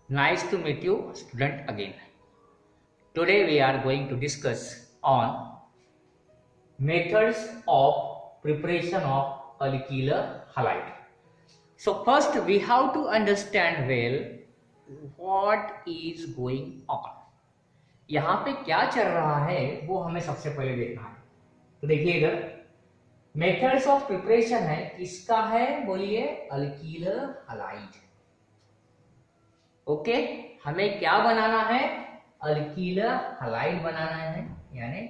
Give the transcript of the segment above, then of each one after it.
Nice to meet you, student, again. Today we are going to discuss on methods of preparation of alkyl halide. So first we have to understand well what is going on. यहाँ पे क्या चल रहा है वो हमें सबसे पहले देखना है. तो देखिए इधर मेथड्स ऑफ प्रिपरेशन है, किसका है बोलिए, अल्कील हलाइड. ओके, हमें क्या बनाना है, अल्कील हलाइड बनाना है, यानी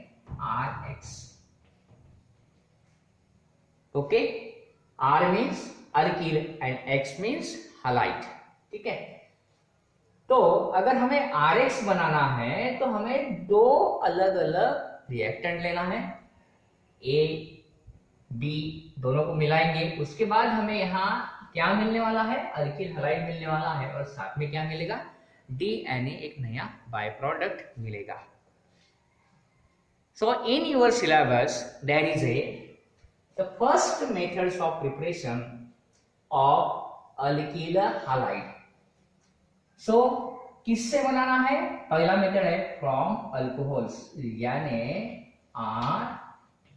RH. Okay, R means alkyl and X means halide. ठीक है, तो अगर हमें RH बनाना है तो हमें दो अलग अलग रिएक्टेंट लेना है. A B दोनों को मिलाएंगे, उसके बाद हमें यहाँ क्या मिलने वाला है, अल्कील हलाइड मिलने वाला है, और साथ में क्या मिलेगा, DNA, एक नया बाय प्रोडक्ट मिलेगा. So in your syllabus there is the first methods of preparation of alkyl halide. So किससे बनाना है, पहला मेथड है फ्रॉम अल्कोहल्स, यानी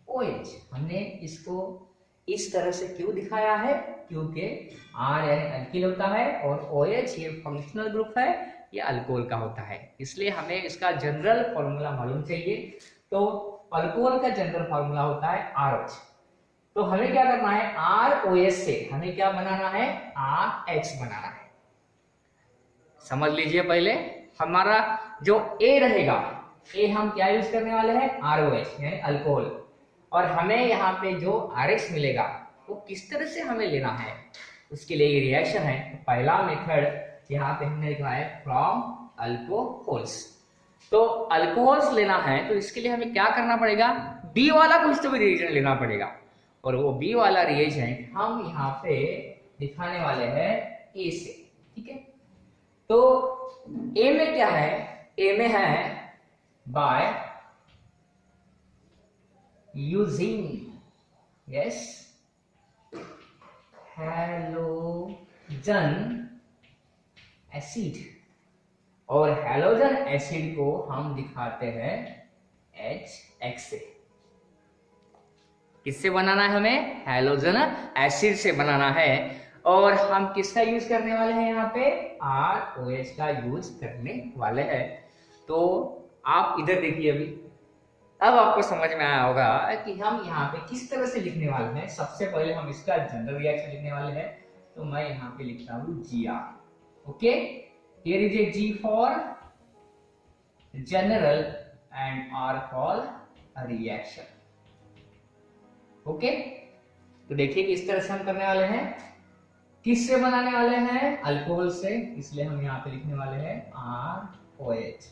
ROH. हमने इसको इस तरह से क्यों दिखाया है, क्योंकि R यानी अल्कील होता है और OH ये फंक्शनल ग्रुप है, ये अल्कोहल का होता है, इसलिए हमें इसका जनरल फॉर्मूला मालूम चाहिए. तो अल्कोहल का जनरल फॉर्मूला होता है RH. तो हमें क्या करना है, ROH से हमें क्या बनाना है, RH बनाना है. समझ लीजिए, पहले हमारा जो A रहेगा, A हम क्या यूज करने वाले हैं, ROH यानी अल्कोहल, और हमें यहाँ पे जो RH मिलेगा वो किस तरह से हमें लेना है, उसके लिए ये रिएक्शन है. पहला मेथड यहाँ पे हमने लिखा है फ्रॉम अल्कोहल्स. तो अल्कोहल्स लेना है तो इसके लिए हमें क्या करना पड़ेगा, B वाला कुछ तो भी रिएजेंट लेना पड़ेगा, और वो B वाला रिएजेंट हम यहाँ पे दिखाने वाले हैं A से. ठीक है, तो A में क्या है, A में है बाय यूजिंग हैलोजन एसिड, और हैलोजन एसिड को हम दिखाते हैं HX से. किससे बनाना है, हमें हैलोजन एसिड से बनाना है, और हम किसका यूज करने वाले हैं, यहाँ पे ROH का यूज करने वाले हैं. तो आप इधर देखिए, अभी अब आपको समझ में आया होगा कि हम यहाँ पे किस तरह से लिखने वाले हैं. सबसे पहले हम इसका जनरल रिएक्शन लिखने वाले हैं, तो मैं यहाँ पे लिखता हूँ GR. Okay, here is a G for general and R for reaction. Okay, तो देखिए किस तरह से हम करने वाले हैं, किससे बनाने वाले हैं, अल्कोहल से, इसलिए हम यहाँ पे लिखने वाले हैं ROH.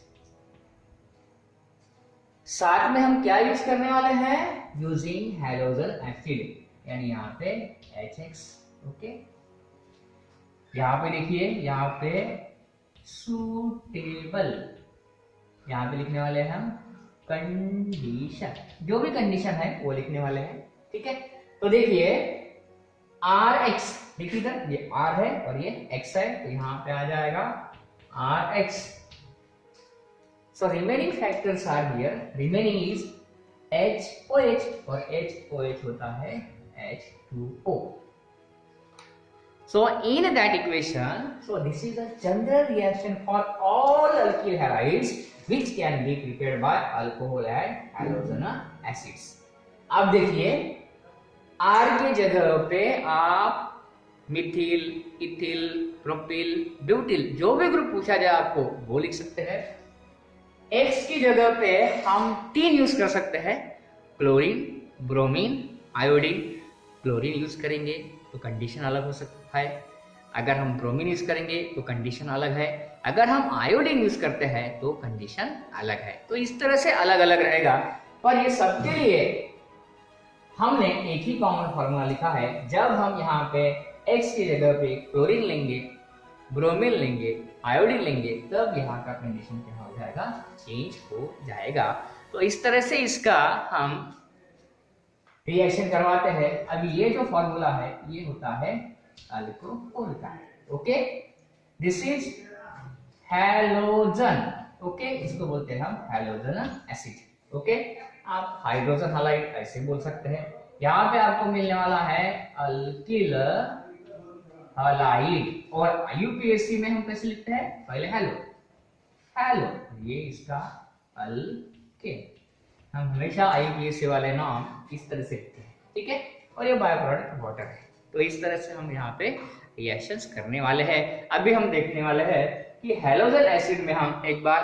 साथ में हम क्या यूज करने वाले हैं, यूजिंग हैलोजन एसिड, यानी यहाँ पे HX. ओके, यहाँ पे देखिए, यहाँ पे सूटेबल, यहाँ पे लिखने वाले हैं हम कंडीशन, जो भी कंडीशन है वो लिखने वाले हैं. ठीक है, तो देखिए RH, देखिए इधर ये R है और ये X है, तो यहाँ पे आ जाएगा RH. So remaining factors are here. Remaining is HOH, और HOH होता है H2O. So in that equation, so this is a general reaction for all alkyl halides which can be prepared by alcohol and halogen acids. अब देखिए R के जगह पे आप Mithil, ethyl, propyl, butyl, जो भी ग्रुप पूछा जाए आपको वो लिख सकते हैं. X की जगह पे हम 3 यूज कर सकते हैं, chlorine, bromine, iodine. Chlorine use करेंगे तो कंडीशन अलग हो सकता है, अगर हम ब्रोमीन यूज करेंगे तो कंडीशन अलग है, अगर हम आयोडीन यूज करते हैं तो कंडीशन अलग है. तो इस तरह से अलग अलग रहेगा, पर ये सबके लिए हमने एक ही कॉमन फॉर्मूला लिखा है. जब हम यहाँ पे X की जगह पे क्लोरीन लेंगे, ब्रोमीन लेंगे, आयोडीन लेंगे, तब यहाँ का कंडीशन क्या हो जाएगा, चेंज हो जाएगा. तो इस तरह से इसका हम रिएक्शन करवाते हैं. अभी ये जो फॉर्मूला है ये होता है अल्कोहल का. Okay, this is halogen. Okay, इसको बोलते हैं हम हैलोजन एसिड। ओके, आप हाइड्रोजन हैलाइड ऐसे बोल सकते हैं। यहाँ पे आपको मिलने वाला है अल्किल हैलाइड, और यूपीएससी में हम कैसे लिखते हैं, पहले हेलो हेलो, ये इसका अल्केन। हम हमेशा आईपीएससी वाले नाम इस तरह से लिखते हैं, ठीक है। और ये बाय प्रोडक्ट वाटर है, तो इस तरह से हम यहाँ पे रिएक्शंस करने वाले हैं। अभी हम देखने वाले हैं कि हैलोजन एसिड में हम एक बार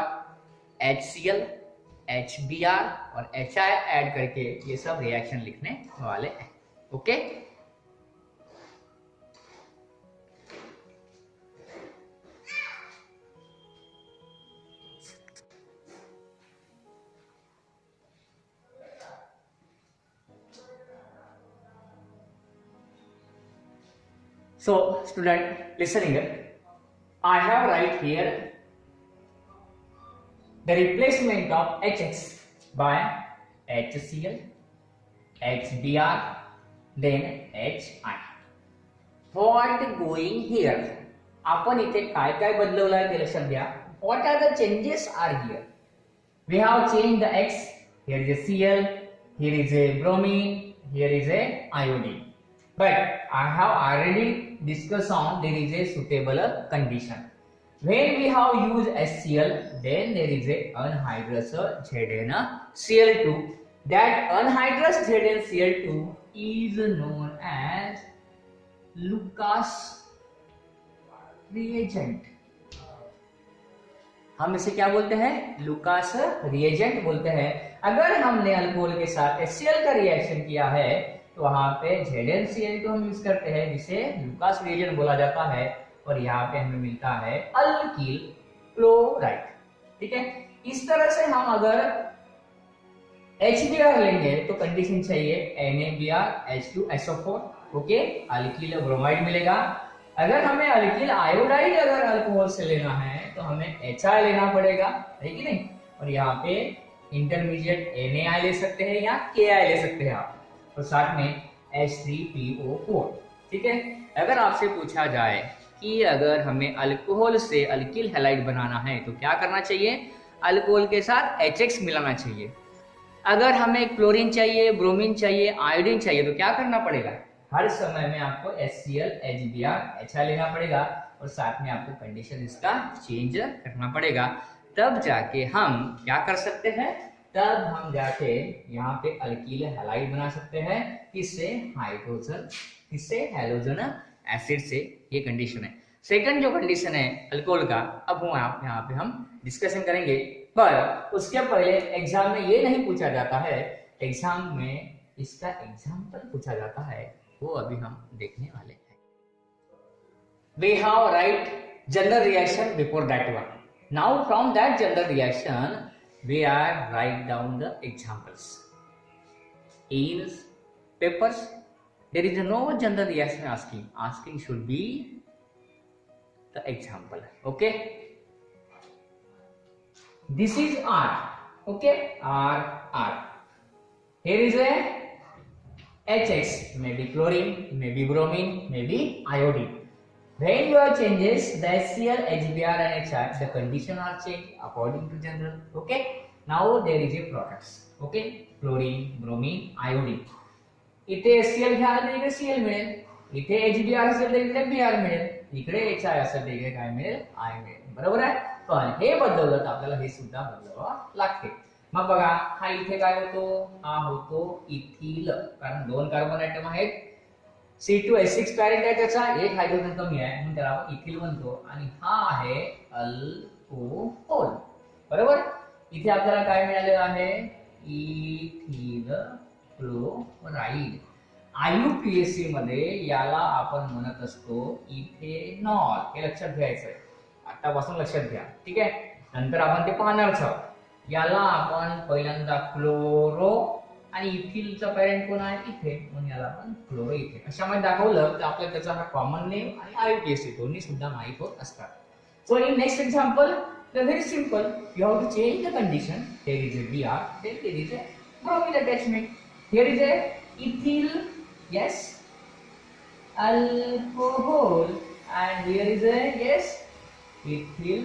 HCl, HBr और HI ऐड करके ये सब रिएक्शन लिखने वाले हैं। Okay, so student, listen here. I have right here the replacement of HX by HCl, HBr, then HI. What going here? आपण इथे काय काय बदलवलं आहे ते लक्षात घ्या. What are the changes are here? We have changed the X. Here is a Cl, here is a bromine, here is a iodine. But I have already discussed on there is a suitable condition. When we have used HCl, then there is a anhydrous ZnCl2. That anhydrous ZnCl2 is known as Lucas reagent. हम इसे क्या बोलते हैं, Lucas reagent बोलते हैं। अगर हमने alcohol के साथ HCl का रिएक्शन किया है तो वहां पे ZnCl2 हम यूज करते हैं, जिसे लुकास रिएजेंट बोला जाता है, और यहाँ पे हमें मिलता है अल्किल क्लोराइड। ठीक है, इस तरह से हम अगर HBr लेंगे तो कंडीशन चाहिए NaBrH2SO4, ओके, अल्किल ब्रोमाइड मिलेगा। अगर हमें अल्किल आयोडाइड अगर अल्कोहल से लेना है तो हमें HI लेना पड़ेगा, है कि नहीं। और यहाँ पे इंटरमीडिएट NaI ले सकते हैं या KI ले सकते हैं आप, और साथ में H3PO4। ठीक है, अगर आपसे पूछा जाए कि अगर हमें अल्कोहल से अल्किल हैलाइड बनाना है तो क्या करना चाहिए, अल्कोहल के साथ HX मिलाना चाहिए। अगर हमें क्लोरीन चाहिए, ब्रोमीन चाहिए, आयोडीन चाहिए तो क्या करना पड़ेगा, हर समय में आपको HCl, HBr, HI लेना पड़ेगा, और साथ में आपको कंडीशन इसका चेंज करना पड़ेगा। तब जाके हम क्या कर सकते हैं, तब हम जाके यहाँ पे अल्किल हैलाइड बना सकते हैं, किससे, हाइड्रोजन, किससे, हैलोजन एसिड से। ये कंडीशन है। सेकंड जो कंडीशन है अल्कोहल का, अब वो यहाँ पे हम डिस्कशन करेंगे, पर उसके पहले एग्जाम में ये नहीं पूछा जाता है, एग्जाम में इसका एग्जाम्पल पूछा जाता है, वो अभी हम देखने वाले हैं। We have write general reaction before that one. Now from that general reaction we are write down the examples. In papers there is no general reaction asking should be the example. Okay, this is R. Okay, R. Here is a HX, maybe chlorine, maybe bromine, maybe iodine. When you are changes the HCl, HBr and HI, the condition are changed according to general. Okay, now there is a products. Okay, chlorine, bromine, iodine. इथे HCl घ्याल तर इकडे Cl मिळेल, इथे HBr असेल तर इकडे Br मिळेल, इकडे HI असेल तर इकडे काय मिळेल, I मिळेल, बरोबर आहे। पण हे बदललं तर आपल्याला हे सुद्धा बदलावं लागते। मग बघा, हा इथे काय होतो, हा होतो इथिल, कारण दोन कार्बन ऍटम आहेत, C2H6 पॅरेंट आहे, त्याचा एक हायड्रोजन कमी आहे म्हणून त्याला आपण इथिल म्हणतो, आणि हा आहे अल्कोहोल, बरोबर। इथे आपल्याला काय मिळालेलं आहे, इथिल क्लोराइड। IUPAC मध्ये याला आपण म्हणत असतो इथेनॉल, हे लक्षात घ्यायचंय, आतापासून लक्षात घ्या, ठीक आहे। नंतर आपण ते पाहणारच आहोत। याला आपण पहिल्यांदा क्लोरो, आणि इथिलचा पॅरेंट कोण आहे, इथेन, म्हणून याला आपण क्लोरो इथेन अशामध्ये दाखवलं तर आपल्याला त्याचा हा कॉमन नेम आणि IUPAC दोन्ही सुद्धा माहित होत असतात। So in next example very simple, you have to change the condition, there is a Br, then there is a bromine attachment, here is a ethyl, yes, alcohol, and here is a, yes, ethyl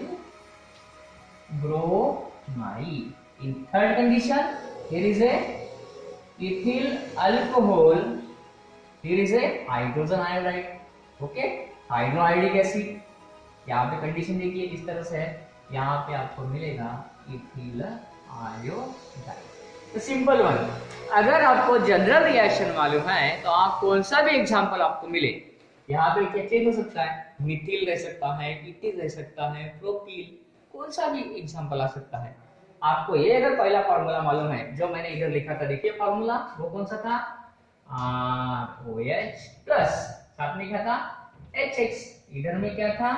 bromide. In third condition, here is a ethyl alcohol, here is a hydrogen iodide. Okay, hydroiodic acid. यहाँ पे condition देखिए किस तरह से है, यहाँ पे आपको मिलेगा इथिल आयोडाइड. तो सिंपल वन. अगर आपको जनरल रिएक्शन मालूम है तो आप कौन सा भी एग्जांपल आपको मिले, यहाँ पे क्या चेंज हो सकता है, मिथिल रह सकता है, इथिल रह सकता है, प्रोपिल, कौन सा भी एग्जांपल आ सकता है. आपको ये अगर पहला फार्मूला मालूम है जो मैंने इधर लिखा था, देखिए फार्मूला वो कौन सा था, ROH प्लस साथ में क्या था HX, इधर में क्या था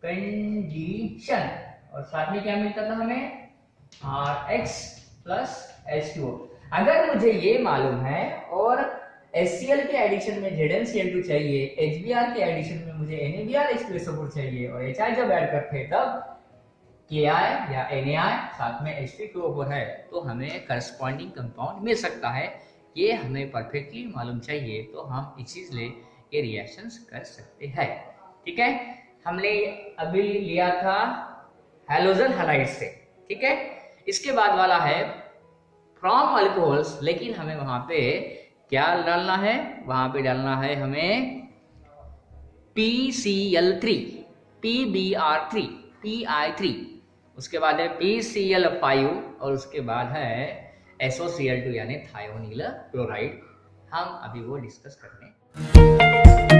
कंडीशन, और साथ में क्या मिलता था हमें RX प्लस H2O. अगर मुझे ये मालूम है और HCl के एडिशन में ZnCl2 चाहिए, HBr के एडिशन में मुझे NaBrH2SO4 चाहिए, और HI जब ऐड करते हैं तब Ki या NaI साथ में H2O4 है, तो हमें करस्पॉन्डिंग कंपाउंड मिल सकता है. ये हमें परफेक्टली मालूम चाहिए तो हम इसीलिए ये रिएक्शंस कर सकते हैं. ठीक है, हमने अभी लिया था हैलोजन हैलाइड से. ठीक है, इसके बाद वाला है फ्रॉम अल्कोहल्स, लेकिन हमें वहां पे क्या डालना है, वहां पे डालना है हमें PCl3, PBr3, PI3, उसके बाद है PCl5 और उसके बाद है SOCl2 यानी थायोनील क्लोराइड. हम अभी वो डिस्कस करने